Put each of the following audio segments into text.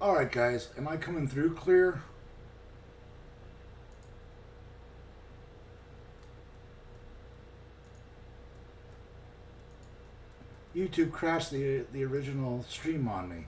Alright guys, am I coming through clear? YouTube crashed the original stream on me.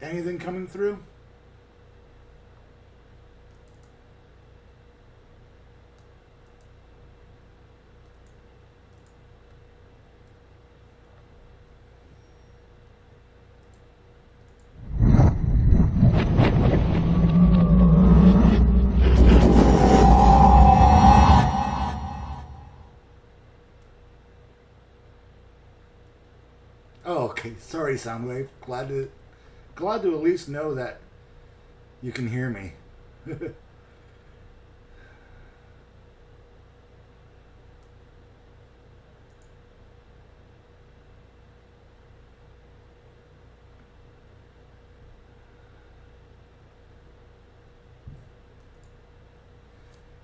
Anything coming through? Oh, okay. Sorry, Soundwave. Glad to at least know that you can hear me.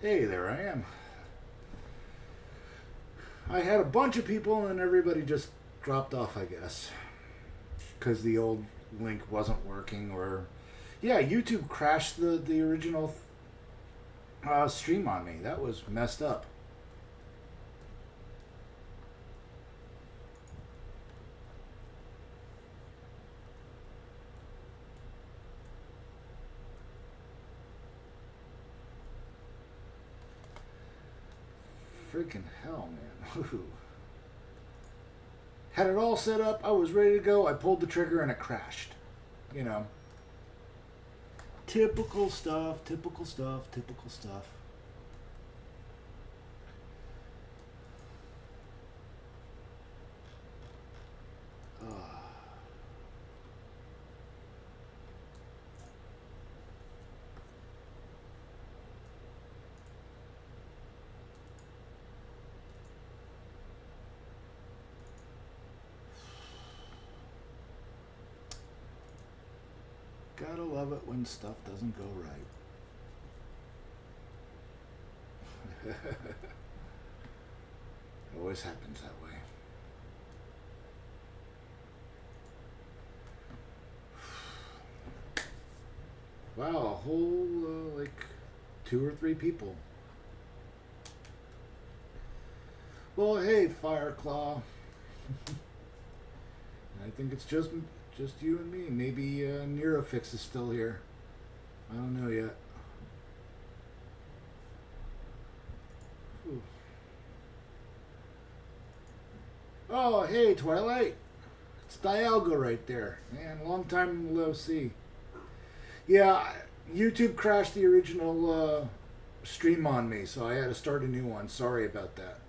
Hey, there I am. I had a bunch of people and everybody just dropped off, I guess. Because the old link wasn't working, or yeah, YouTube crashed the original stream on me. That was messed up. Freaking hell, man. Had it all set up, I was ready to go, I pulled the trigger and it crashed. You know. Typical stuff, typical stuff, typical stuff. Gotta love it when stuff doesn't go right. It always happens that way. Wow, a whole, like, 2 or 3 people. Well, hey, Fireclaw. I think it's just you and me. Maybe Neurofix is still here. I don't know yet. Whew. Oh, hey, Twilight. It's Dialga right there. Man, long time no see. Yeah, YouTube crashed the original stream on me, so I had to start a new one. Sorry about that.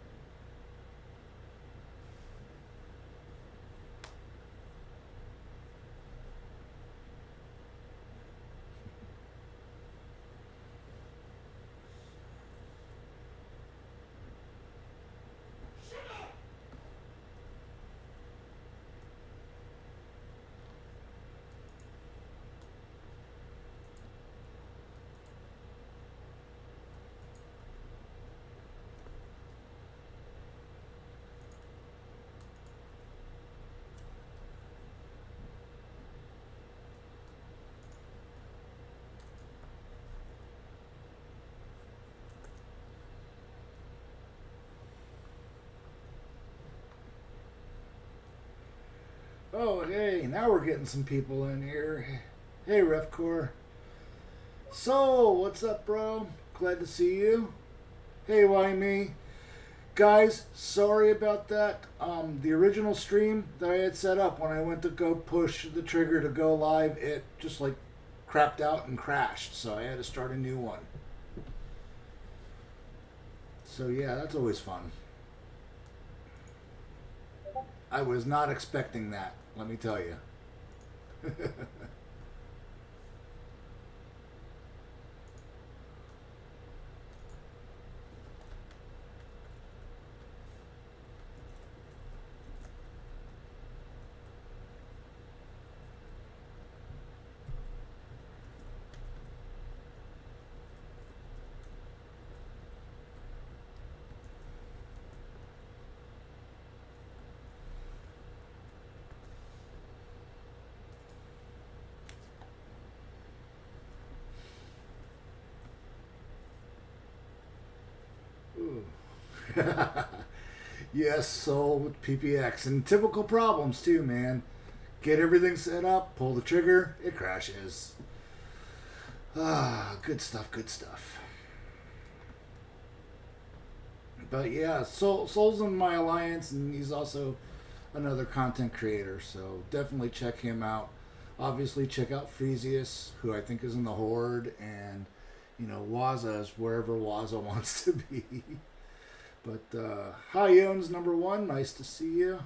Oh, hey, now we're getting some people in here. Hey, Refcore. So, what's up, bro? Glad to see you. Hey, why me? Guys, sorry about that. The original stream that I had set up when I went to go push the trigger to go live, it just like crapped out and crashed. So I had to start a new one. So yeah, that's always fun. I was not expecting that, let me tell you. Ooh. Yes, so with PPX and typical problems too, man. Get everything set up, pull the trigger, it crashes. Ah, good stuff, good stuff. But yeah, Soul's in my alliance, and he's also another content creator, so definitely check him out. Obviously, check out Freesius, who I think is in the Horde, and Waza is wherever Waza wants to be. But hi, Yones number one, nice to see you.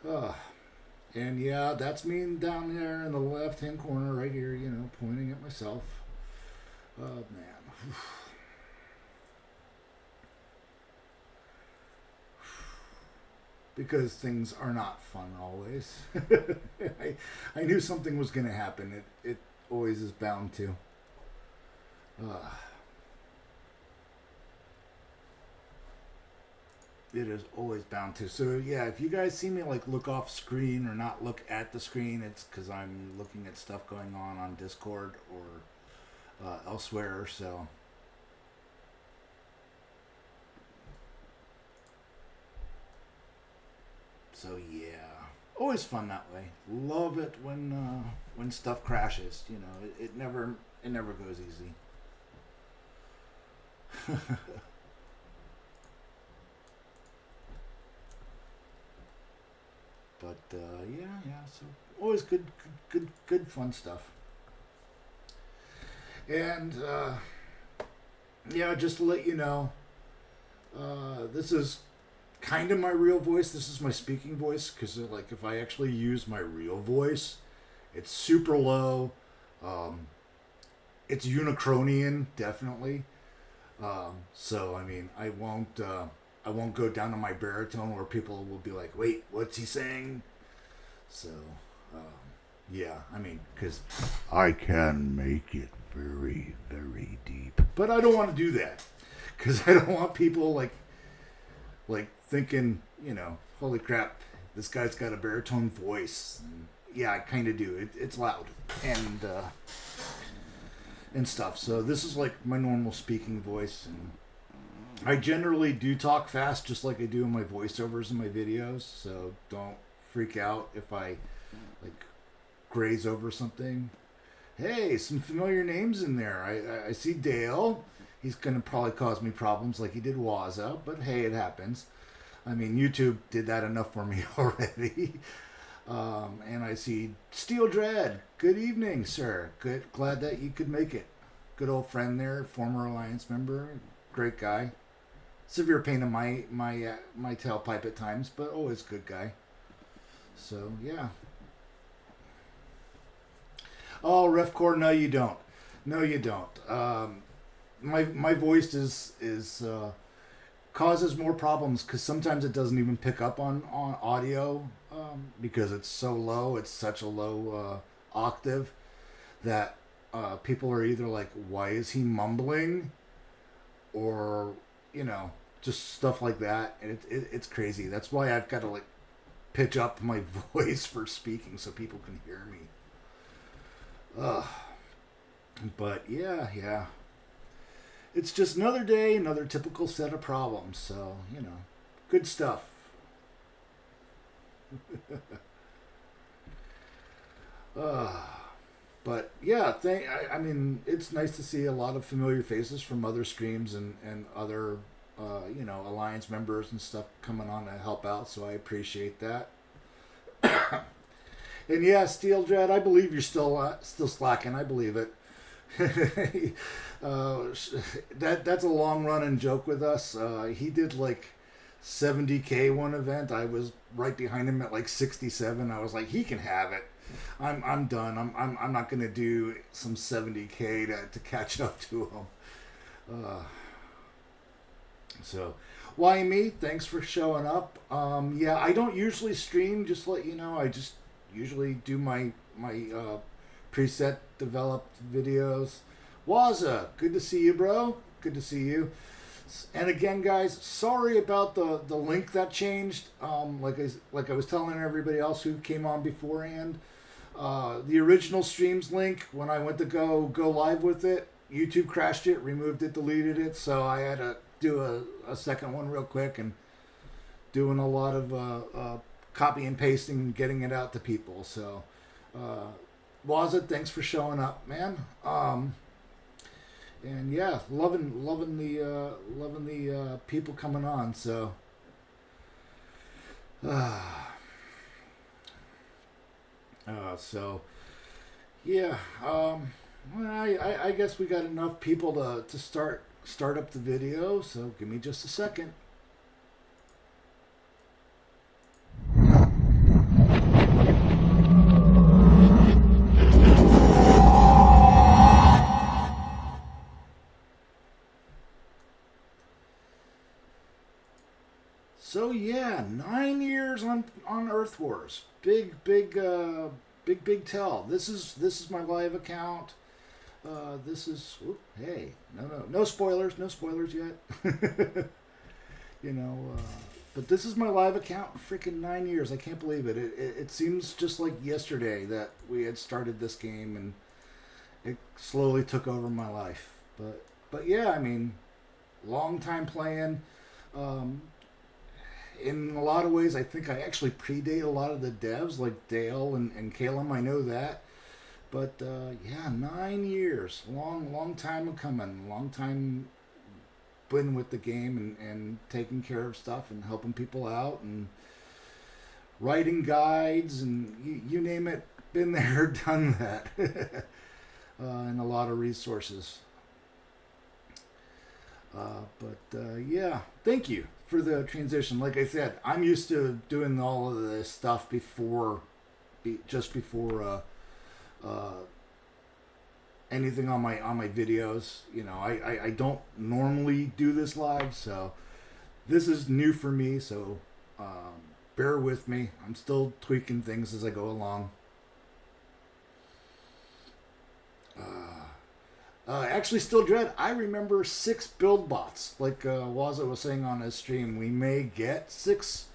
Uh, and yeah, that's me down there in the left-hand corner, right here. Pointing at myself. Oh man. Because things are not fun always. I knew something was going to happen. It always is bound to. Uh, it is always bound to. So yeah, if you guys see me like look off screen or not look at the screen, it's because I'm looking at stuff going on Discord or elsewhere. So yeah, always fun that way. Love it when stuff crashes. It never goes easy. But yeah. So always good fun stuff. And yeah, just to let you know, this is kind of my real voice. This is my speaking voice because like if I actually use my real voice, it's super low. Um, it's Unicronian, definitely. So I mean, I won't go down to my baritone where people will be like, "Wait, what's he saying?" So um, yeah, I mean, because I can make it very very deep, but I don't want to do that because I don't want people like thinking, holy crap, this guy's got a baritone voice. And yeah, I kind of do. It's loud and stuff. So this is like my normal speaking voice, and I generally do talk fast, just like I do in my voiceovers in my videos. So don't freak out if I like graze over something. Hey, some familiar names in there. I see Dale. He's gonna probably cause me problems like he did Waza, but hey, it happens. I mean, YouTube did that enough for me already. And I see Steel Dread. Good evening, sir. Glad that you could make it. Good old friend there, former Alliance member, great guy. Severe pain in my tailpipe at times, but always good guy. So yeah. Oh, Refcore, no, you don't. No, you don't. My voice is causes more problems because sometimes it doesn't even pick up on audio because it's so low. It's such a low octave that people are either like, "Why is he mumbling?" or just stuff like that, and it's crazy. That's why I've got to like pitch up my voice for speaking so people can hear me. Ugh. But yeah. It's just another day, another typical set of problems. So, good stuff. uh, But yeah, I mean, it's nice to see a lot of familiar faces from other streams and other, Alliance members and stuff coming on to help out. So I appreciate that. And yeah, Steel Dread, I believe you're still slacking. I believe it. uh, that's a long running joke with us. He did like 70K one event. I was right behind him at like 67. I was like, he can have it. I'm done. I'm not gonna do some 70K to catch up to him. So, why me? Thanks for showing up. Yeah, I don't usually stream. Just to let you know, I just usually do my preset developed videos. Waza, good to see you, bro. Good to see you. And again, guys, sorry about the link that changed. Like I was telling everybody else who came on beforehand, the original streams link, when I went to go live with it, YouTube crashed it, removed it, deleted it. So I had to do a second one real quick, and doing a lot of copy and pasting and getting it out to people. So, Waza, thanks for showing up, man. And yeah, loving the people coming on. So, yeah. Well, I guess we got enough people to start up the video. So give me just a second. So yeah, 9 years on Earth Wars. Big tell. This is my live account. This is hey, no spoilers yet. But this is my live account. Freaking 9 years. I can't believe it. It seems just like yesterday that we had started this game, and it slowly took over my life. But yeah, I mean, long time playing. In a lot of ways, I think I actually predate a lot of the devs, like Dale and Calum. I know that. But yeah, 9 years. Long time coming. Long time been with the game and taking care of stuff and helping people out and writing guides and you name it. Been there, done that. And a lot of resources. Yeah, thank you for the transition. Like I said, I'm used to doing all of this stuff just before anything on my videos. I don't normally do this live, so this is new for me. So bear with me. I'm still tweaking things as I go along. Actually, Still Dread, I remember 6 build bots. Like Waza was saying on his stream, we may get 6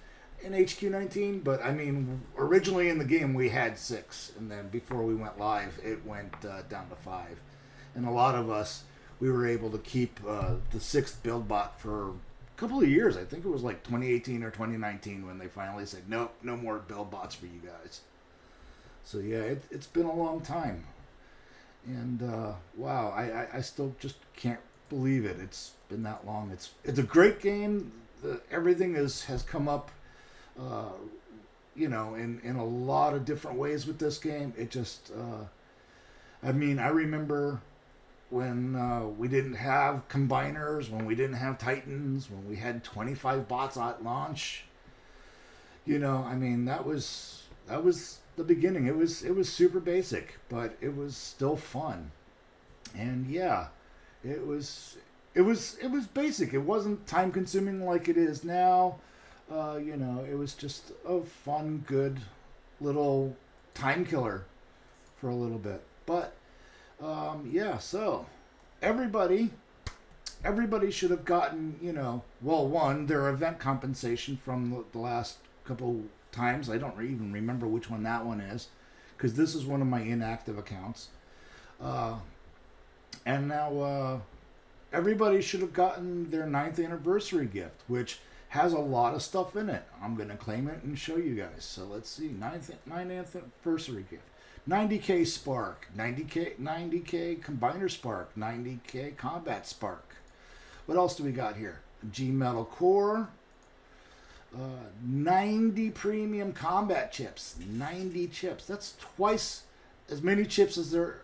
in HQ19, but I mean, originally in the game we had 6, and then before we went live, it went down to 5. And a lot of us, we were able to keep the 6th build bot for a couple of years. I think it was like 2018 or 2019 when they finally said, nope, no more build bots for you guys. So yeah, it's been a long time. And wow, I still just can't believe it. It's been that long. It's a great game. Everything has come up, in a lot of different ways with this game. It just, I mean, I remember when we didn't have combiners, when we didn't have Titans, when we had 25 bots at launch. I mean, that was the beginning. It was super basic, but it was still fun. And yeah, it was basic. It wasn't time consuming like it is now. It was just a fun, good little time killer for a little bit. But yeah, so everybody should have gotten, one, their event compensation from the last couple times. I don't even remember which one that one is, because this is one of my inactive accounts. And now everybody should have gotten their 9th anniversary gift, which has a lot of stuff in it. I'm going to claim it and show you guys. So let's see, 9th anniversary gift. 90K Spark, 90K Combiner Spark, 90K Combat Spark. What else do we got here? G Metal Core, 90 premium combat chips, 90 chips. That's twice as many chips as there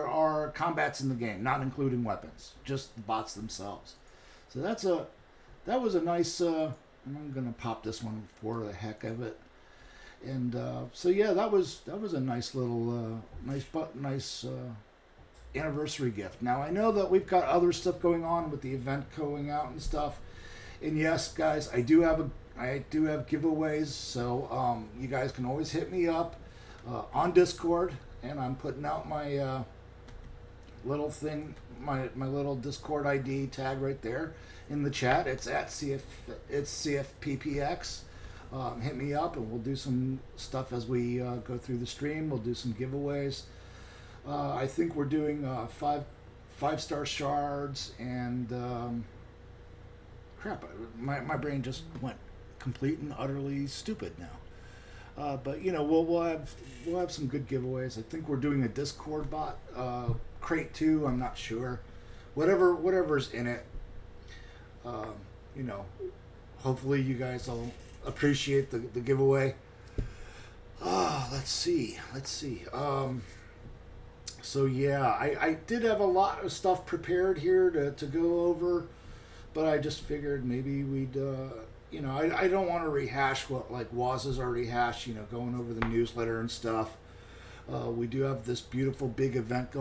are combats in the game, not including weapons, just the bots themselves. So that was a nice. I'm gonna pop this one for the heck of it. And so yeah, that was a nice little nice anniversary gift. Now I know that we've got other stuff going on with the event going out and stuff. And yes, guys, I do have giveaways, so you guys can always hit me up on Discord, and I'm putting out my little thing, my little Discord ID tag right there in the chat. It's CFPPX. Hit me up, and we'll do some stuff as we go through the stream. We'll do some giveaways. I think we're doing five-star shards and crap. My brain just went complete and utterly stupid now. But you know, we'll have some good giveaways. I think we're doing a Discord bot crate too. I'm not sure. Whatever's in it. You know, hopefully you guys will appreciate the giveaway. Let's see. So yeah, I did have a lot of stuff prepared here to go over, but I just figured maybe we'd, you know, I don't want to rehash what like Woz has already hashed, you know, going over the newsletter and stuff. We do have this beautiful big event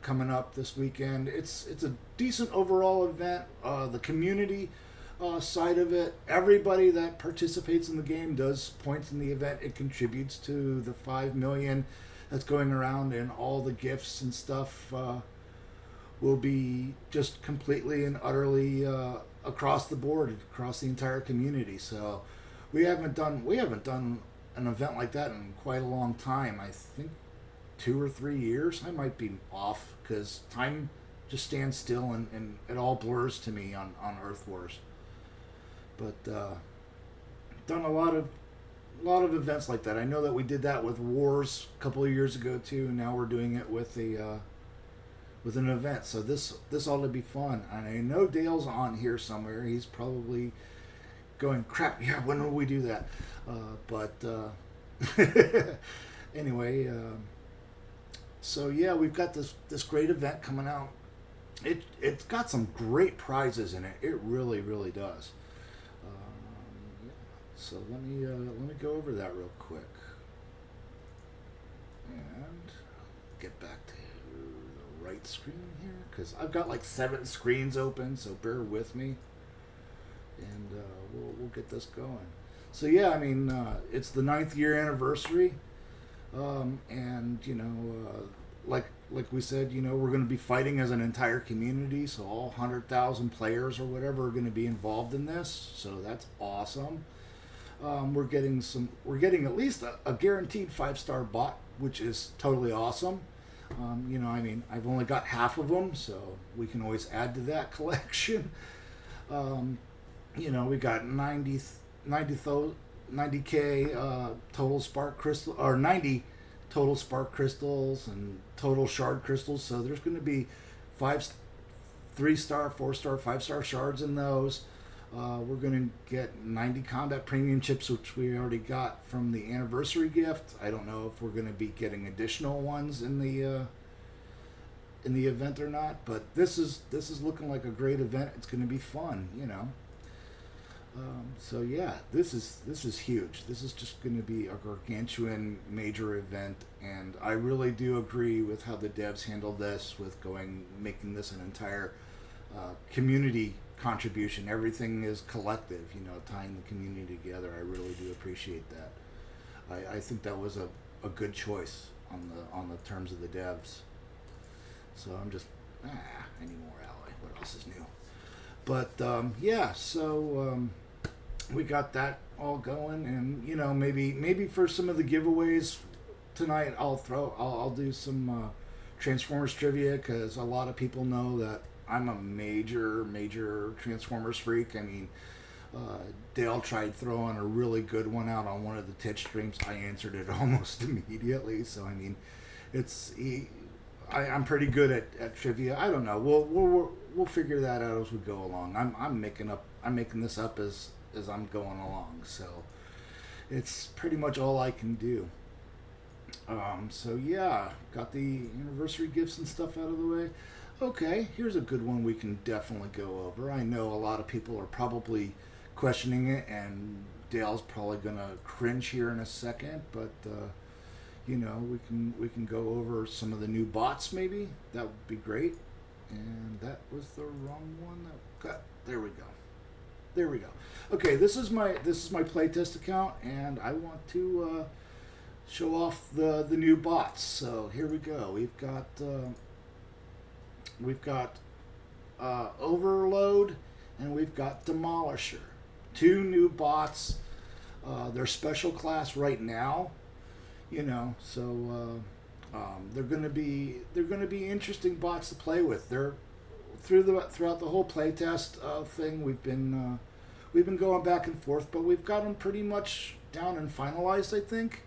coming up this weekend. It's a decent overall event. The community side of it, everybody that participates in the game does points in the event. It contributes to the 5 million that's going around, and all the gifts and stuff will be just completely and utterly across the board, across the entire community. So we haven't done an event like that in quite a long time. I think 2 or 3 years. I might be off because time just stands still and it all blurs to me on Earth Wars. But done a lot of events like that. I know that we did that with Wars a couple of years ago too, and now we're doing it with an event. So this ought to be fun. And I know Dale's on here somewhere. He's probably going, crap, yeah, when will we do that? But anyway, so yeah, we've got this great event coming out. It's got some great prizes in it. It really, really does. Yeah. So let me go over that real quick and get back to the right screen here, because I've got like 7 screens open, so bear with me, and we'll get this going. So yeah, I mean, it's the 9th year anniversary, and you know, like we said, you know, we're going to be fighting as an entire community, so all 100,000 players or whatever are going to be involved in this. So that's awesome. We're getting at least a guaranteed 5-star bot, which is totally awesome. You know, I mean, I've only got half of them, so we can always add to that collection. You know, we got 90K total spark crystal, or 90 total spark crystals and total shard crystals. So there's going to be 3-star, 4-star, 5-star shards in those. We're going to get 90 combat premium chips, which we already got from the anniversary gift. I don't know if we're going to be getting additional ones in the event or not, but this is looking like a great event. It's going to be fun, you know. So yeah, this is huge. This is just going to be a gargantuan major event, and I really do agree with how the devs handled this, with making this an entire community contribution. Everything is collective, you know, tying the community together. I really do appreciate that. I think that was a good choice on the terms of the devs. So I'm just anymore Ally. What else is new? But yeah, so we got that all going, and you know, maybe for some of the giveaways tonight, I'll do some Transformers trivia, because a lot of people know that I'm a major Transformers freak. I mean, Dale tried throwing a really good one out on one of the Twitch streams. I answered it almost immediately. So I mean, I'm pretty good at trivia. I don't know. We'll figure that out as we go along. I'm making this up as I'm going along. So it's pretty much all I can do. So yeah, got the anniversary gifts and stuff out of the way. Okay, here's a good one we can definitely go over. I know a lot of people are probably questioning it, and Dale's probably gonna cringe here in a second, but you know, we can go over some of the new bots maybe. That would be great. And that was the wrong one. There we go. There we go. Okay, this is my playtest account, and I want to show off the new bots. So here we go. We've got Overload, and we've got Demolisher. Two new bots. They're special class right now, you know. So they're going to be interesting bots to play with. They're throughout the whole playtest thing. We've been going back and forth, but we've got them pretty much down and finalized, I think.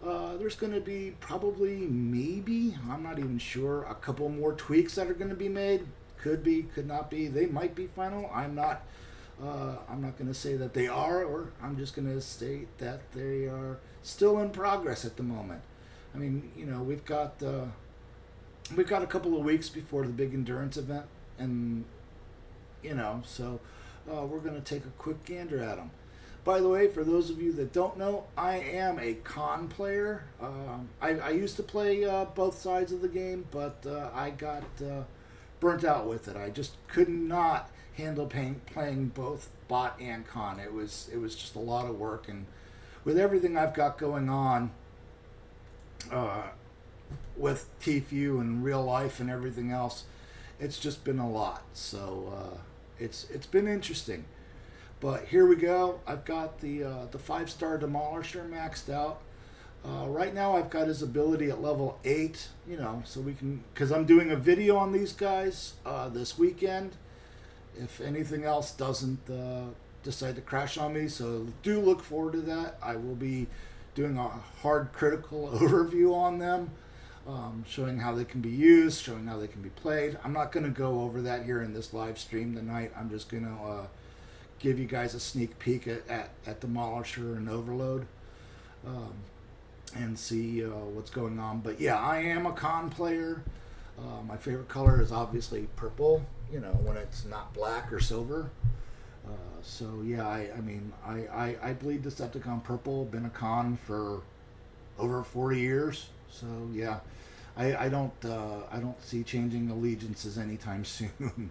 There's going to be probably, maybe, I'm not even sure, a couple more tweaks that are going to be made. Could be, could not be. They might be final. I'm not going to say that they are, or I'm just going to state that they are still in progress at the moment. I mean, you know, we've got a couple of weeks before the big endurance event, and you know, so we're going to take a quick gander at them. By the way, for those of you that don't know, I am a con player. I used to play both sides of the game, but I got burnt out with it. I just could not handle playing both bot and con. It was just a lot of work, and with everything I've got going on with TFU and real life and everything else, it's just been a lot. So it's been interesting. But here we go. I've got the 5-star Demolisher maxed out. Right now I've got his ability at level 8, you know, so we can, because I'm doing a video on these guys this weekend, if anything else doesn't decide to crash on me. So do look forward to that. I will be doing a hard critical overview on them, showing how they can be used, showing how they can be played. I'm not going to go over that here in this live stream tonight. I'm just going to give you guys a sneak peek at Demolisher and Overload, and see what's going on. But yeah, I am a con player. My favorite color is obviously purple, you know, when it's not black or silver. So yeah, I mean, I bleed Decepticon purple. Been a con for over 40 years. So yeah, I don't see changing allegiances anytime soon.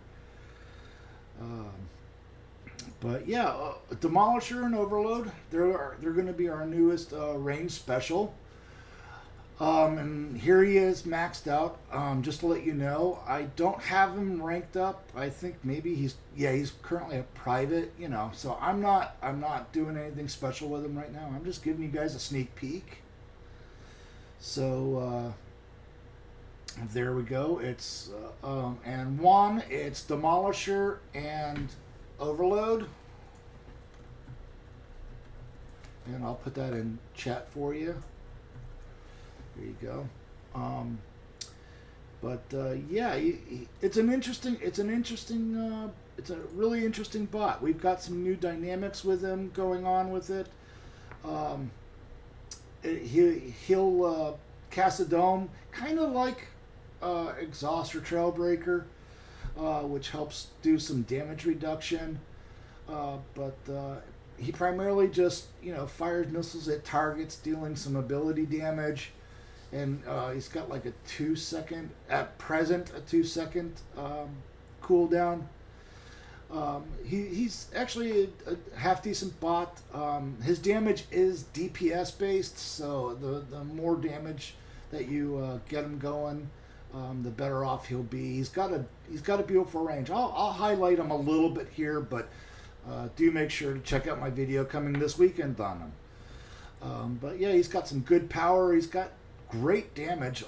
But yeah, Demolisher and Overload, they're going to be our newest range special. And here he is maxed out. Just to let you know, I don't have him ranked up. I think maybe he's currently a private, you know. So I'm not doing anything special with him right now. I'm just giving you guys a sneak peek. So there we go. It's and one, it's Demolisher and Overload, and I'll put that in chat for you. There you go. Yeah, it's a really interesting bot. We've got some new dynamics with him going on with it. He'll cast a dome, kind of like Exhaust or Trailbreaker, which helps do some damage reduction. But he primarily just, you know, fires missiles at targets, dealing some ability damage. And he's got like a 2-second, at present, a 2-second cooldown. He's actually a half decent bot. His damage is DPS based, so the more damage that you get him going, the better off he'll be. He's got a beautiful range. I'll highlight him a little bit here, but do make sure to check out my video coming this weekend on him. But yeah, he's got some good power. He's got great damage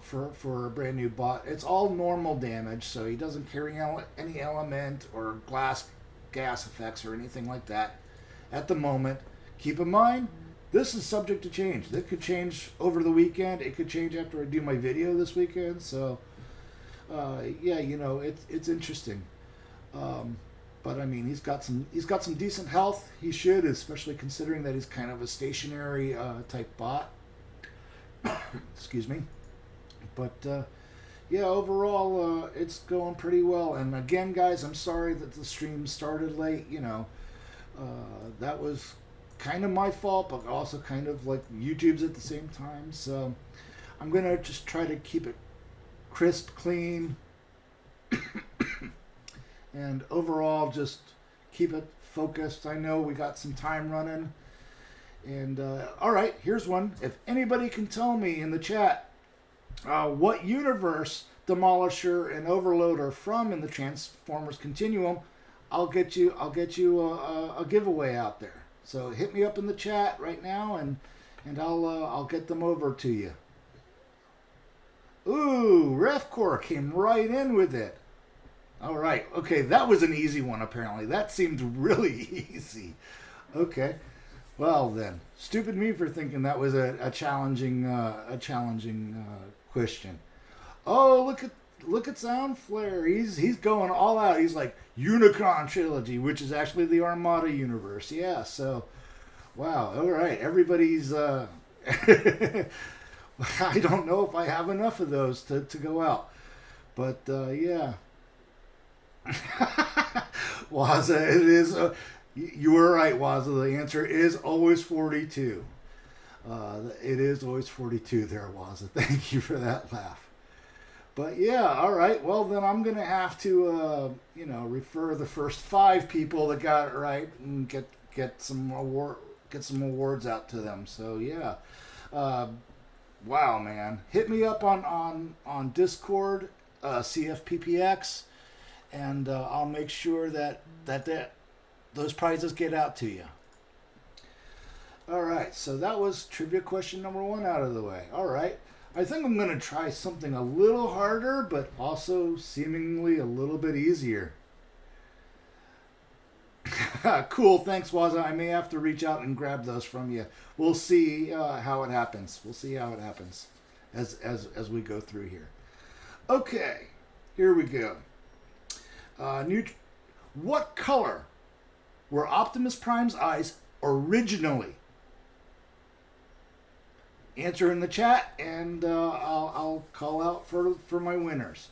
for a brand new bot. It's all normal damage, so he doesn't carry any element or glass gas effects or anything like that at the moment. Keep in mind, this is subject to change. That could change over the weekend. It could change after I do my video this weekend. So, yeah, you know, it's interesting. But I mean, he's got some decent health. He should, especially considering that he's kind of a stationary type bot. Excuse me. But yeah, overall, it's going pretty well. And again, guys, I'm sorry that the stream started late. You know, that was kind of my fault, but also kind of like YouTube's at the same time. So I'm gonna just try to keep it crisp, clean, and overall just keep it focused. I know we got some time running. And all right, here's one. If anybody can tell me in the chat what universe Demolisher and Overload are from in the Transformers Continuum, I'll get you a giveaway out there. So hit me up in the chat right now, and I'll get them over to you. Ooh, RefCore came right in with it. All right, okay, that was an easy one apparently. That seemed really easy. Okay. Well then, stupid me for thinking that was a challenging question. Oh, look at Sound Flare. He's going all out. He's like Unicron Trilogy, which is actually the Armada universe. Yeah. So, wow. All right, everybody's. I don't know if I have enough of those to go out, but yeah. Waza, it is. You were right, Waza. The answer is always 42. It is always 42 there, Waza. Thank you for that laugh. But yeah, all right. Well, then I'm going to have to, refer the first 5 people that got it right and get some awards out to them. So yeah. Wow, man. Hit me up on Discord, CFPPX, and I'll make sure that those prizes get out to you. All right, so that was trivia question number 1 out of the way. All right, I think I'm going to try something a little harder, but also seemingly a little bit easier. Cool, thanks, Waza. I may have to reach out and grab those from you. We'll see how it happens. We'll see how it happens as we go through here. Okay, here we go. What color were Optimus Prime's eyes originally? Answer in the chat, and I'll call out for my winners.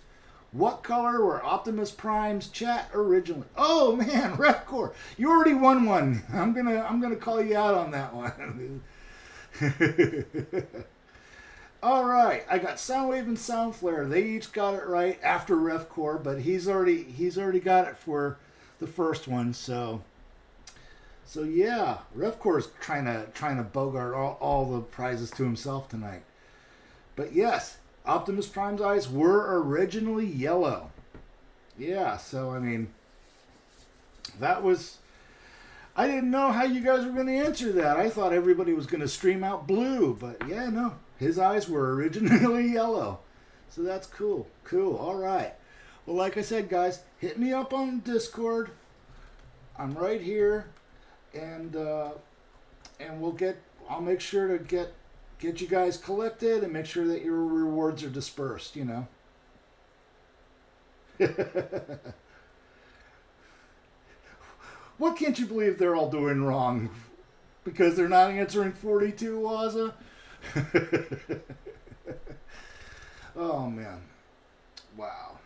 What color were Optimus Prime's chat originally? Oh man, RefCore, you already won one. I'm gonna call you out on that one. All right, I got Soundwave and Sound Flare. They each got it right after RefCore, but he's already got it for the first one. So yeah, RefCore is trying to bogart all the prizes to himself tonight. But yes, Optimus Prime's eyes were originally yellow. Yeah, so I mean, that was. I didn't know how you guys were going to answer that. I thought everybody was going to scream out blue, but yeah, no, his eyes were originally yellow. So that's cool. Cool. All right. Well, like I said, guys, hit me up on Discord. I'm right here. And I'll make sure to get you guys collected and make sure that your rewards are dispersed, you know. What can't you believe they're all doing wrong? Because they're not answering 42, Waza? Oh, man. Wow.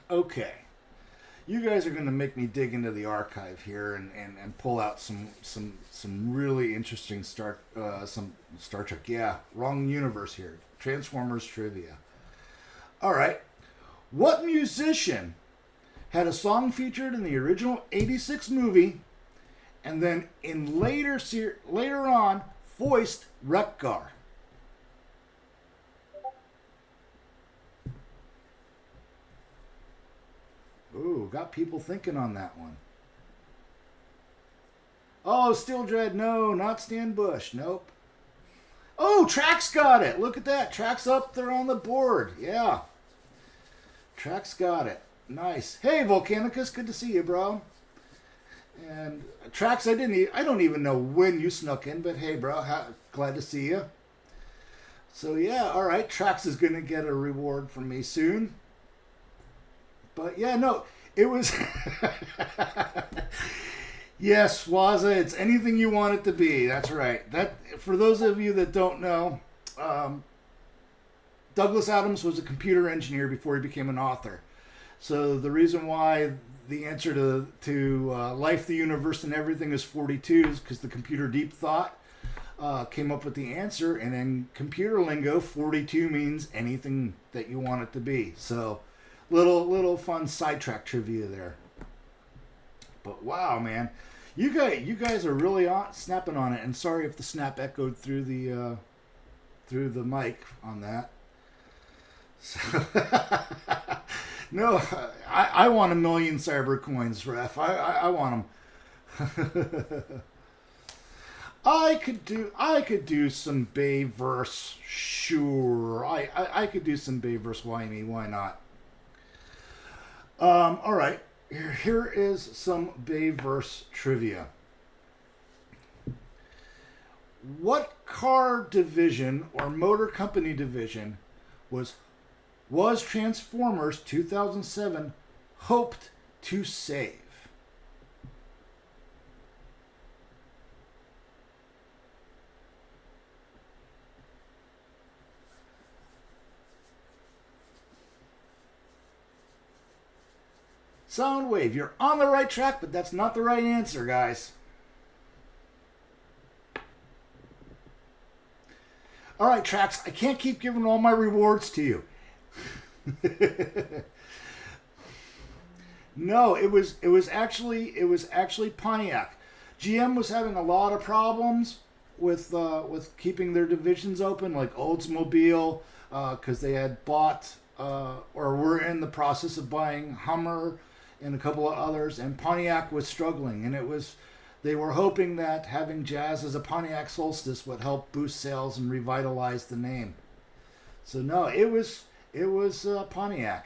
Okay. You guys are going to make me dig into the archive here and pull out some really interesting Star Trek. Yeah, wrong universe here. Transformers trivia. All right. What musician had a song featured in the original 86 movie and then in later on voiced Wreck-Gar? Ooh, got people thinking on that one. Oh, Steel Dread, no, not Stan Bush, nope. Oh, Trax got it. Look at that. Trax up there on the board. Yeah. Trax got it. Nice. Hey, Volcanicus, good to see you, bro. And Trax, I don't even know when you snuck in, but hey, bro, glad to see you. So yeah, all right, Trax is gonna get a reward from me soon. But yeah, no, it was. Yes, Waza, it's anything you want it to be. That's right. That for those of you that don't know, Douglas Adams was a computer engineer before he became an author. So the reason why the answer to life, the universe, and everything is 42 is because the computer Deep Thought came up with the answer, and in computer lingo, 42 means anything that you want it to be. So little fun sidetrack trivia there. But wow, man, you guys are really snapping on it. And sorry if the snap echoed through the mic on that. So no, I want 1,000,000 cyber coins, ref. I want them. I could do some Bayverse, sure. I could do some Bayverse. Why me? Why not? All right. Here is some Bayverse trivia. What car division or motor company division was Transformers 2007 hoped to save? Soundwave, you're on the right track, but that's not the right answer, guys. All right, Trax, I can't keep giving all my rewards to you. No, it was actually Pontiac. GM was having a lot of problems with keeping their divisions open, like Oldsmobile, because they had bought or were in the process of buying Hummer and a couple of others, and Pontiac was struggling, and they were hoping that having Jazz as a Pontiac Solstice would help boost sales and revitalize the name. So no, it was Pontiac,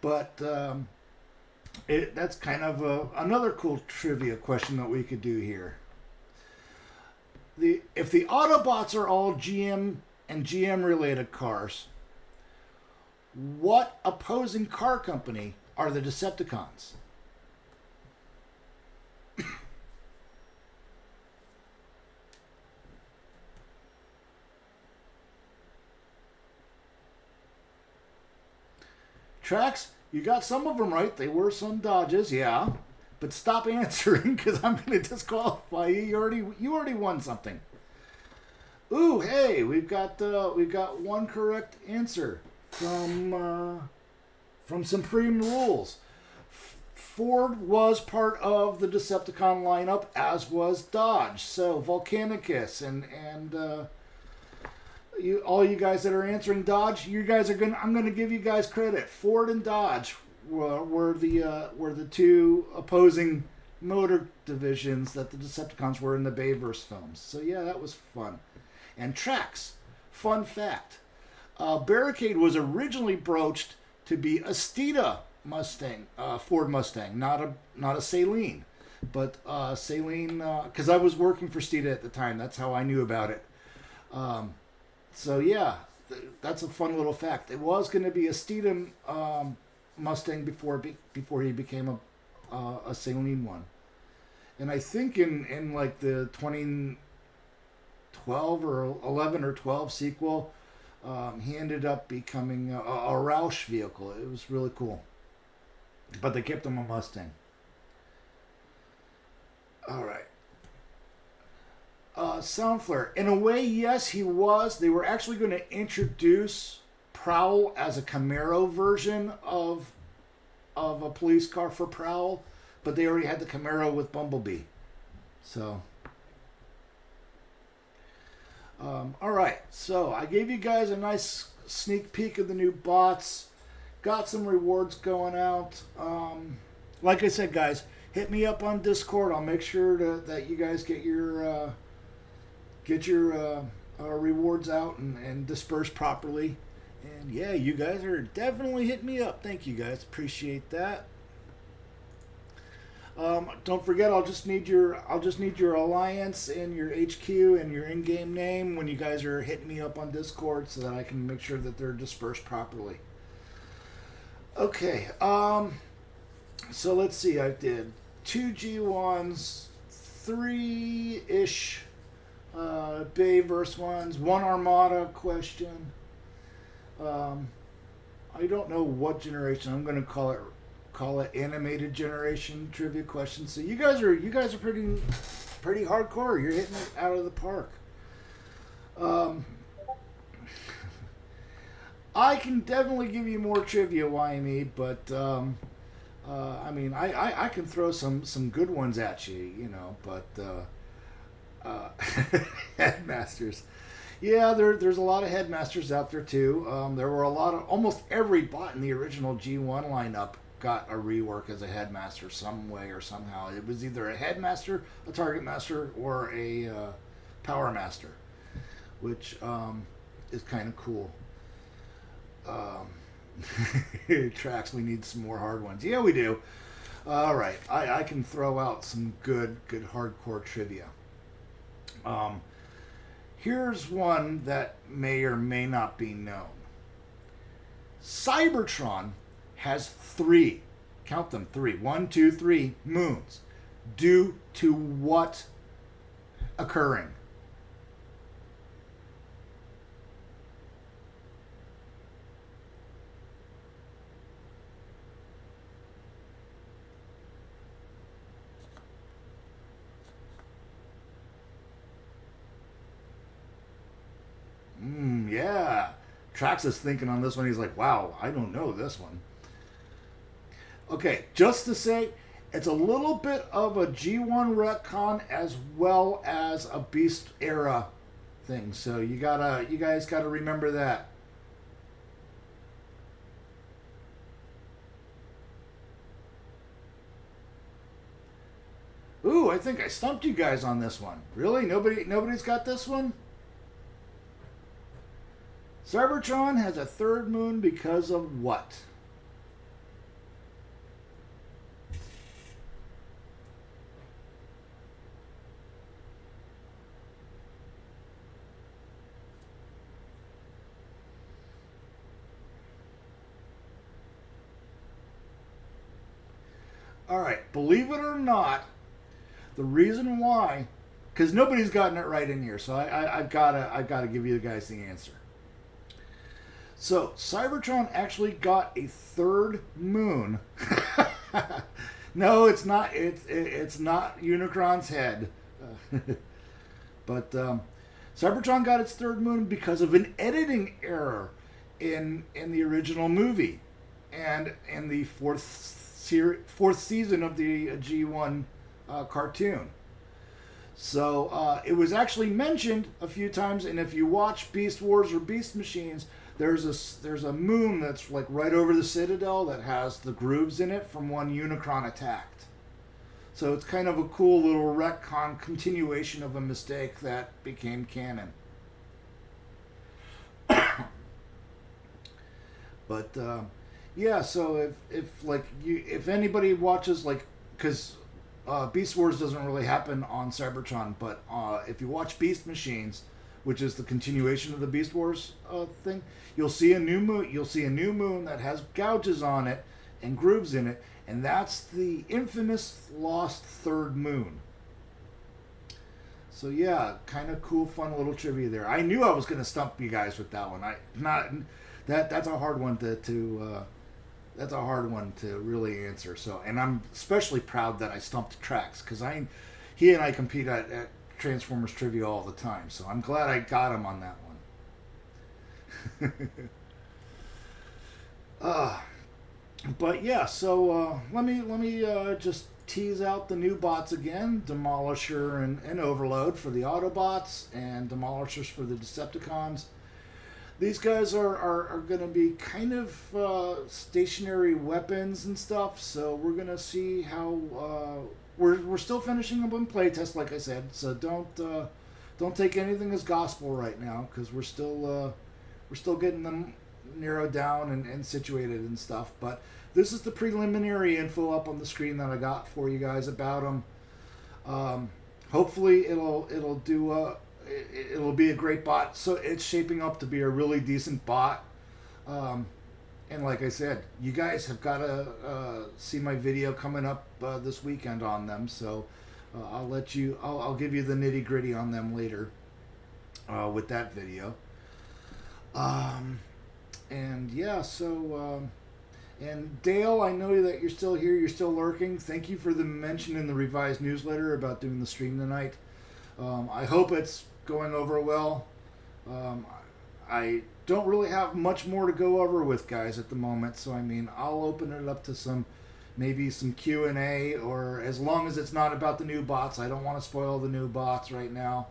but that's kind of another cool trivia question that we could do here. If the Autobots are all GM and GM related cars, what opposing car company are the Decepticons? Trax, you got some of them right. They were some Dodges, yeah. But stop answering because I'm going to disqualify you. You already won something. Ooh, hey, we've got one correct answer from Supreme Rules. Ford was part of the Decepticon lineup, as was Dodge. So Volcanicus and all you guys that are answering Dodge, I'm gonna give you guys credit. Ford and Dodge were the two opposing motor divisions that the Decepticons were in the Bayverse films. So yeah, that was fun. And Trax, fun fact: Barricade was originally broached to be a Steeda Mustang, Ford Mustang, not a Saleen, but Saleen, because I was working for Steeda at the time. That's how I knew about it. So yeah, that's a fun little fact. It was going to be a Steeda Mustang before he became a Saleen one, and I think in like the 2012 or 11 or 12 sequel, he ended up becoming a Roush vehicle. It was really cool, but they kept him a Mustang. All right. Soundflare. In a way, yes, he was. They were actually going to introduce Prowl as a Camaro version of a police car for Prowl, but they already had the Camaro with Bumblebee. So, all right. So I gave you guys a nice sneak peek of the new bots. Got some rewards going out. Like I said, guys, hit me up on Discord. I'll make sure that you guys get your rewards out and dispersed properly. And yeah, you guys are definitely hitting me up. Thank you guys. Appreciate that. Don't forget, I'll just need your alliance and your HQ and your in-game name when you guys are hitting me up on Discord, so that I can make sure that they're dispersed properly. Okay. So let's see. I did two G1s, three ish Bayverse ones, one Armada question. I don't know what generation. I'm going to call it animated generation trivia questions. So you guys are pretty hardcore. You're hitting it out of the park. I can definitely give you more trivia, YME, but I mean, I can throw some good ones at you, but headmasters. Yeah, there's a lot of headmasters out there too. There were almost every bot in the original G1 lineup got a rework as a headmaster some way or somehow. It was either a headmaster, a target master, or a power master, which is kind of cool. Tracks, we need some more hard ones. Yeah, we do. All right, I can throw out some good hardcore trivia. Here's one that may or may not be known. Cybertron has three, count them, three, 1, 2, 3 moons. Due to what occurring? Yeah. Trax is thinking on this one. He's like, wow, I don't know this one. Okay, just to say, it's a little bit of a G1 retcon as well as a Beast era thing. So you guys gotta remember that. Ooh, I think I stumped you guys on this one. Really? Nobody's got this one? Cybertron has a third moon because of what? All right, believe it or not, the reason why, because nobody's gotten it right in here, so I've gotta give you guys the answer. So Cybertron actually got a third moon. No, it's not. It's not Unicron's head. But Cybertron got its third moon because of an editing error in the original movie, and in the fourth season of the G1 cartoon. So it was actually mentioned a few times, and if you watch Beast Wars or Beast Machines, there's a moon that's like right over the Citadel that has the grooves in it from when Unicron attacked. So it's kind of a cool little retcon continuation of a mistake that became canon. But yeah, so if anybody watches, like, because Beast Wars doesn't really happen on Cybertron, but if you watch Beast Machines, which is the continuation of the Beast Wars thing, you'll see a new moon. You'll see a new moon that has gouges on it and grooves in it, and that's the infamous lost third moon. So yeah, kind of cool, fun little trivia there. I knew I was going to stump you guys with that one. That's a hard one that's a hard one to really answer. So, and I'm especially proud that I stumped Trax, because he and I compete at Transformers trivia all the time, so I'm glad I got him on that one. But yeah, so let me just tease out the new bots again: Demolisher and Overload for the Autobots, and Demolishers for the Decepticons. These guys are going to be kind of stationary weapons and stuff, so we're going to see how. We're still finishing up in playtest, like I said, so don't take anything as gospel right now, because we're still getting them narrowed down and situated and stuff. But this is the preliminary info up on the screen that I got for you guys about them. Hopefully it'll be a great bot. So it's shaping up to be a really decent bot. And like I said, you guys have got to see my video coming up this weekend on them. So I'll give you the nitty gritty on them later with that video. And yeah, so and Dale, I know that you're still here. You're still lurking. Thank you for the mention in the revised newsletter about doing the stream tonight. I hope it's going over well. I don't really have much more to go over with guys at the moment, so I mean, I'll open it up to maybe some Q&A, or as long as it's not about the new bots. I don't want to spoil the new bots right now.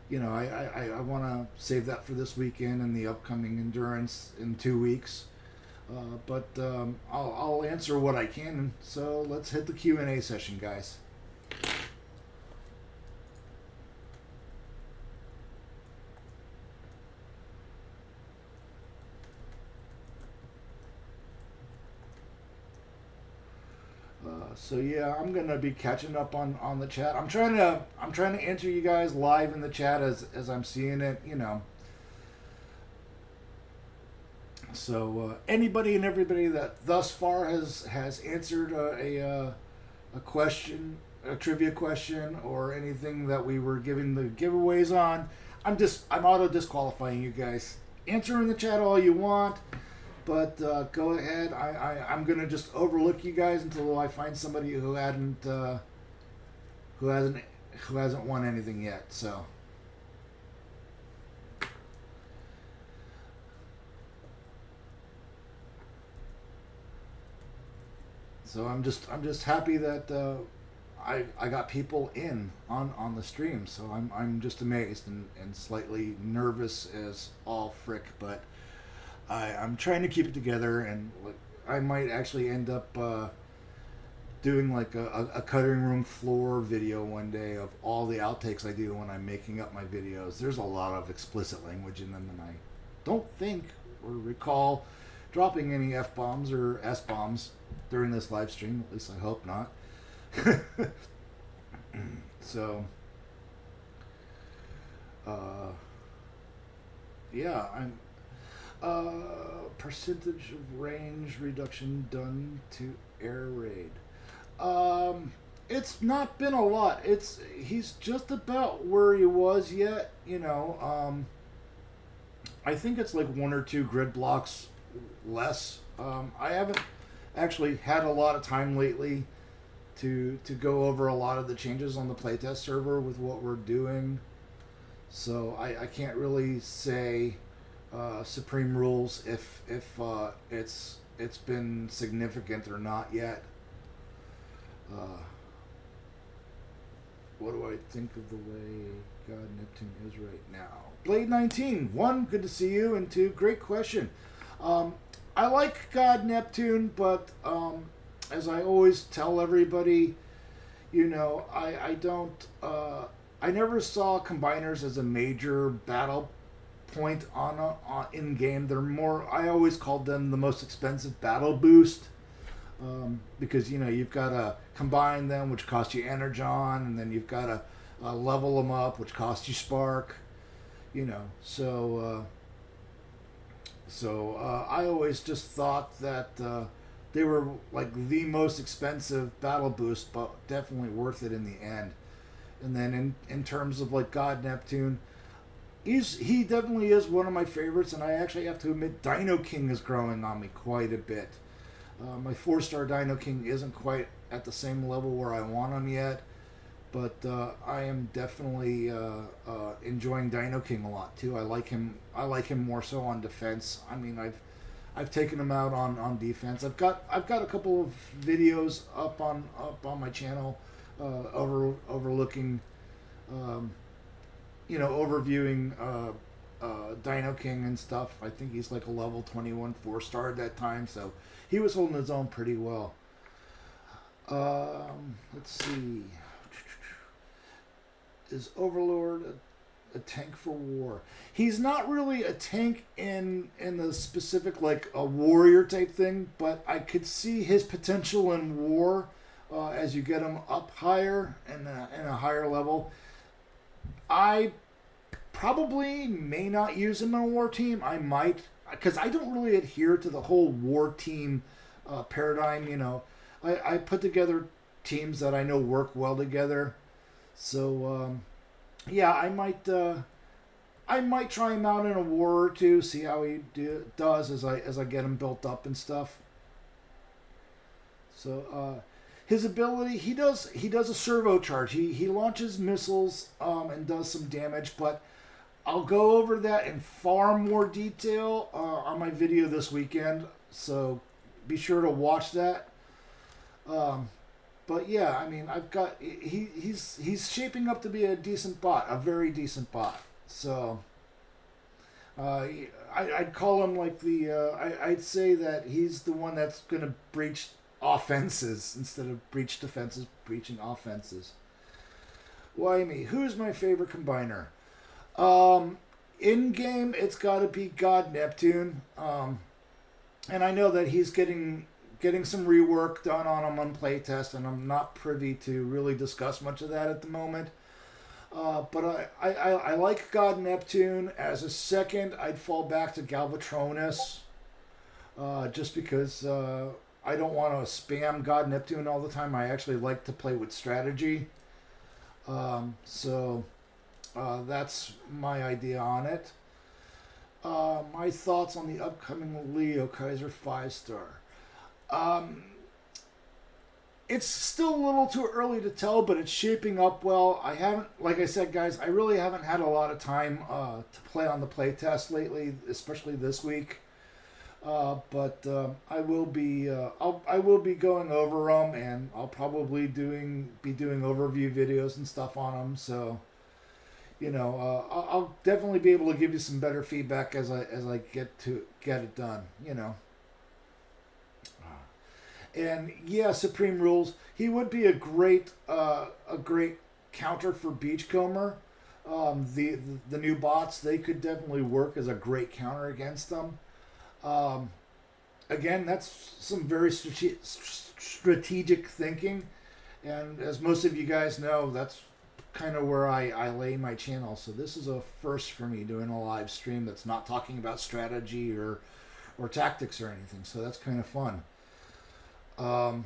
You know, I want to save that for this weekend and the upcoming endurance in 2 weeks. But I'll answer what I can. So let's hit the Q&A session, guys. So yeah, I'm gonna be catching up on the chat. I'm trying to answer you guys live in the chat as I'm seeing it. You know. So anybody and everybody that thus far has answered a question, a trivia question, or anything that we were giving the giveaways on, I'm auto disqualifying you guys. Answer in the chat all you want, but go ahead. I'm gonna just overlook you guys until I find somebody who hasn't won anything yet. So I'm just happy that I got people in on the stream. So I'm just amazed and slightly nervous as all frick, but I'm trying to keep it together, and I might actually end up doing like a cutting room floor video one day of all the outtakes I do when I'm making up my videos. There's a lot of explicit language in them, and I don't think or recall dropping any F-bombs or S-bombs during this live stream. At least I hope not. So, yeah, I'm percentage of range reduction done to air raid. It's not been a lot. He's just about where he was yet. You know, I think it's like 1 or 2 grid blocks less. I haven't actually had a lot of time lately to go over a lot of the changes on the playtest server with what we're doing. So I can't really say Supreme Rules if it's been significant or not yet. What do I think of the way God Neptune is right now? Blade 19, 1, good to see you, and 2, great question. I like God Neptune, but as I always tell everybody, you know, I don't, I never saw combiners as a major battle point on in game. They're more, I always called them the most expensive battle boost, because you know you've got to combine them, which costs you energon, and then you've got to level them up, which costs you spark. You know, so I always just thought that they were like the most expensive battle boost, but definitely worth it in the end. And then in terms of like God Neptune, he definitely is one of my favorites, and I actually have to admit Dino King is growing on me quite a bit. My 4-star Dino King isn't quite at the same level where I want him yet, but I am definitely enjoying Dino King a lot too. I like him more so on defense. I mean, I've taken him out on defense. I've got a couple of videos up on my channel overlooking, you know, overviewing Dino King and stuff. I think he's like a level 21 4-star at that time, so he was holding his own pretty well. Let's see. Is Overlord a tank for war. He's not really a tank in the specific like a warrior type thing, but I could see his potential in war as you get him up higher and in a higher level. I probably may not use him in a war team. I might, because I don't really adhere to the whole war team paradigm. You know, I put together teams that I know work well together. So yeah, I might try him out in a war or two, see how he does as I get him built up and stuff. So his ability, he does a servo charge. He launches missiles and does some damage, but I'll go over that in far more detail on my video this weekend. So be sure to watch that. But yeah, I mean, he's shaping up to be a decent bot, a very decent bot. So I'd call him like I'd say that he's the one that's going to breach offenses instead of breach defenses, breaching offenses. Why me? Who's my favorite combiner? In game, it's got to be God Neptune. And I know that he's getting some rework done on him on playtest, and I'm not privy to really discuss much of that at the moment. But I like God Neptune. As a second, I'd fall back to Galvatronus, just because I don't want to spam God Neptune all the time. I actually like to play with strategy. So that's my idea on it. My thoughts on the upcoming Leo Kaiser 5-star. It's still a little too early to tell, but it's shaping up well. I haven't, like I said, guys, I really haven't had a lot of time to play on the playtest lately, especially this week. But I will be going over them, and I'll probably be doing overview videos and stuff on them. So, you know, I'll definitely be able to give you some better feedback as I get it done. You know. And yeah, Supreme Rules. He would be a great counter for Beachcomber. The new bots, they could definitely work as a great counter against them. Again, that's some very strategic thinking, and as most of you guys know, that's kind of where I lay my channel. So this is a first for me, doing a live stream that's not talking about strategy or tactics or anything. So that's kind of fun. And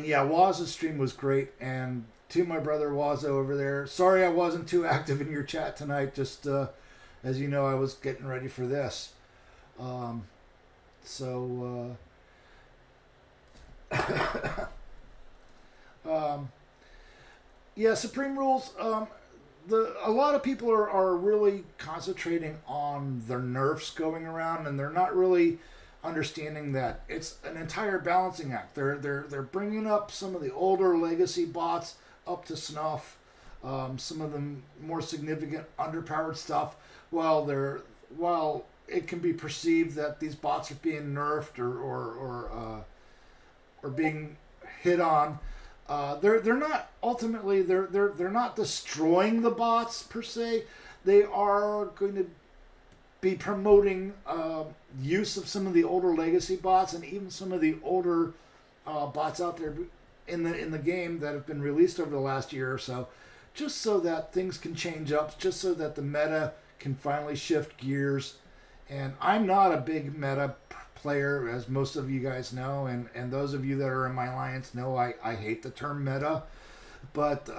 yeah, Waz's stream was great, and to my brother Wazo over there, sorry I wasn't too active in your chat tonight, just as you know, I was getting ready for this. Yeah, Supreme Rules, a lot of people are really concentrating on their nerfs going around, and they're not really understanding that it's an entire balancing act. They're bringing up some of the older legacy bots up to snuff, some of the more significant underpowered stuff, while it can be perceived that these bots are being nerfed or being hit on. They're not ultimately they're not destroying the bots per se. They are going to be promoting use of some of the older legacy bots and even some of the older bots out there in the game that have been released over the last year or so, just so that things can change up, just so that the meta can finally shift gears. And I'm not a big meta player, as most of you guys know, and those of you that are in my alliance know I hate the term meta, but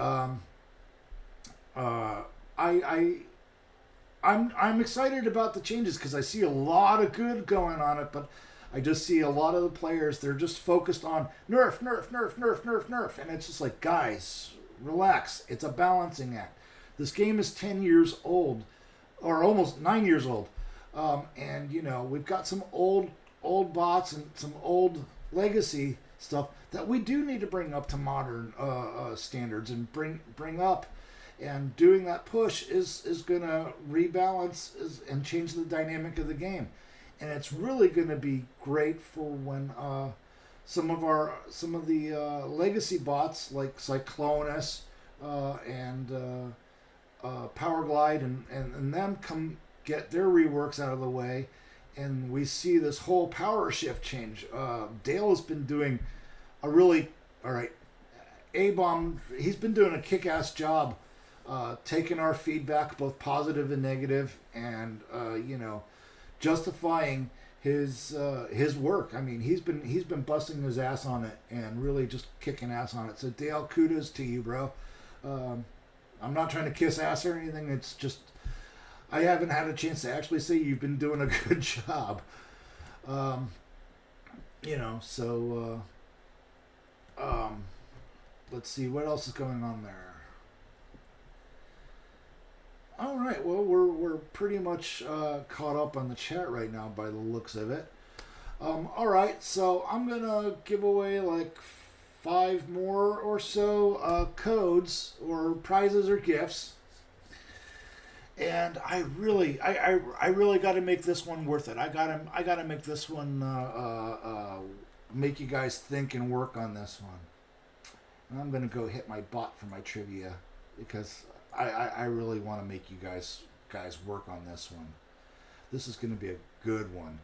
I'm excited about the changes because I see a lot of good going on it, but I just see a lot of the players, they're just focused on nerf, and it's just like, guys, relax. It's a balancing act. This game is 10 years old, or almost 9 years old, and you know, we've got some old bots and some old legacy stuff that we do need to bring up to modern standards and bring up. And doing that push is going to rebalance and change the dynamic of the game. And it's really going to be great for when some of the legacy bots like Cyclonus and Power Glide and them come get their reworks out of the way, and we see this whole power shift change. Dale has been doing a really, all right, A-Bomb, he's been doing a kick-ass job taking our feedback, both positive and negative, and justifying his work. I mean, he's been busting his ass on it and really just kicking ass on it. So Dale, kudos to you, bro. I'm not trying to kiss ass or anything. It's just I haven't had a chance to actually say you've been doing a good job. Let's see what else is going on there. All right, well, we're pretty much caught up on the chat right now by the looks of it. All right, so I'm gonna give away like 5 more or so codes or prizes or gifts, and I really got to make this one worth it. I gotta make this one make you guys think and work on this one. And I'm gonna go hit my bot for my trivia because I really want to make you guys work on this one. This is going to be a good one.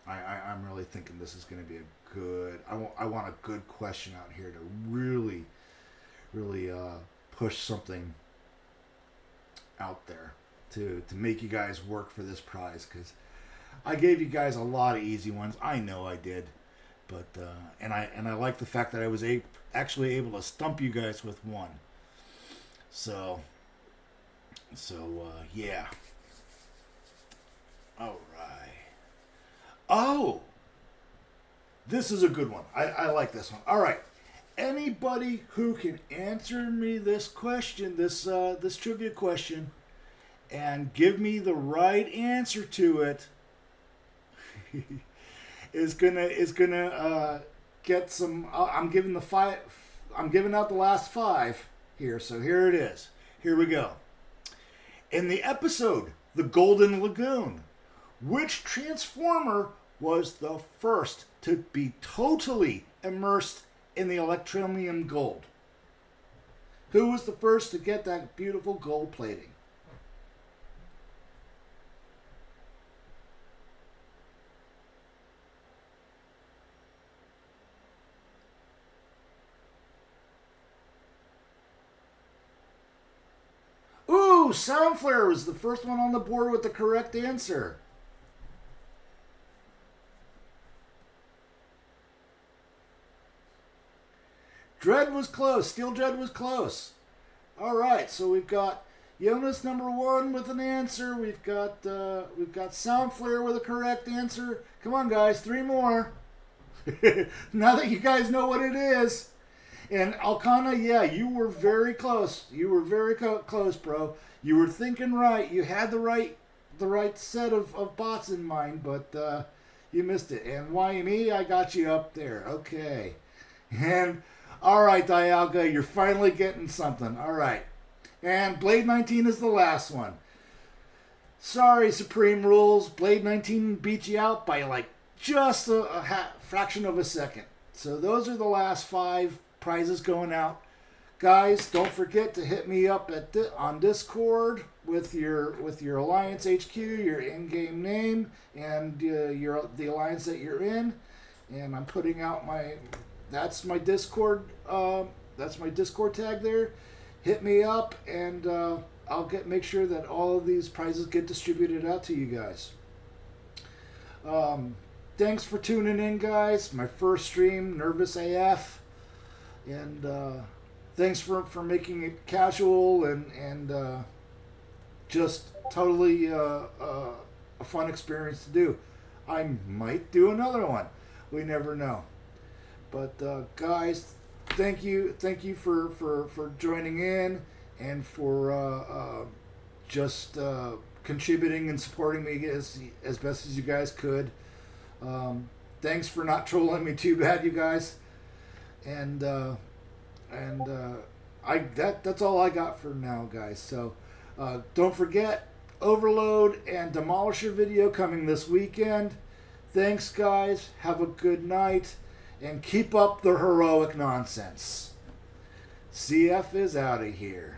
I'm really thinking this is going to be a good. I want a good question out here to really push something out there to make you guys work for this prize, because I gave you guys a lot of easy ones. I know I did, but and I like the fact that I was actually able to stump you guys with one. So yeah. All right. Oh, this is a good one. I like this one. All right. Anybody who can answer me this question, this trivia question, and give me the right answer to it, is gonna get some. I'm giving out the last 5 here. So here it is. Here we go. In the episode The Golden Lagoon, which Transformer was the first to be totally immersed in the electromium gold? Who was the first to get that beautiful gold plating? Ooh, Soundflare was the first one on the board with the correct answer. Dread was close. Steel Dread was close. All right, so we've got Jonas number 1 with an answer. We've got Soundflare with a correct answer. Come on, guys, 3 more. Now that you guys know what it is. And Alcana, yeah, you were very close. You were very close, bro. You were thinking right. You had the right set of bots in mind, but you missed it. And YME, I got you up there. Okay. And all right, Dialga, you're finally getting something. All right. And Blade 19 is the last one. Sorry, Supreme Rules. Blade 19 beat you out by like just a fraction of a second. So those are the last 5 prizes going out. Guys, don't forget to hit me up on Discord with your Alliance HQ, your in-game name, and the Alliance that you're in. And I'm putting out that's my Discord tag there. Hit me up, and I'll make sure that all of these prizes get distributed out to you guys. Thanks for tuning in, guys. My first stream, nervous AF. And thanks for making it casual and just totally a fun experience to do. I might do another one. We never know. But guys, thank you for joining in and for just contributing and supporting me as best as you guys could. Thanks for not trolling me too bad, you guys. And that's all I got for now, guys. So don't forget Overload and Demolisher video coming this weekend. Thanks, guys. Have a good night and keep up the heroic nonsense. CF is out of here.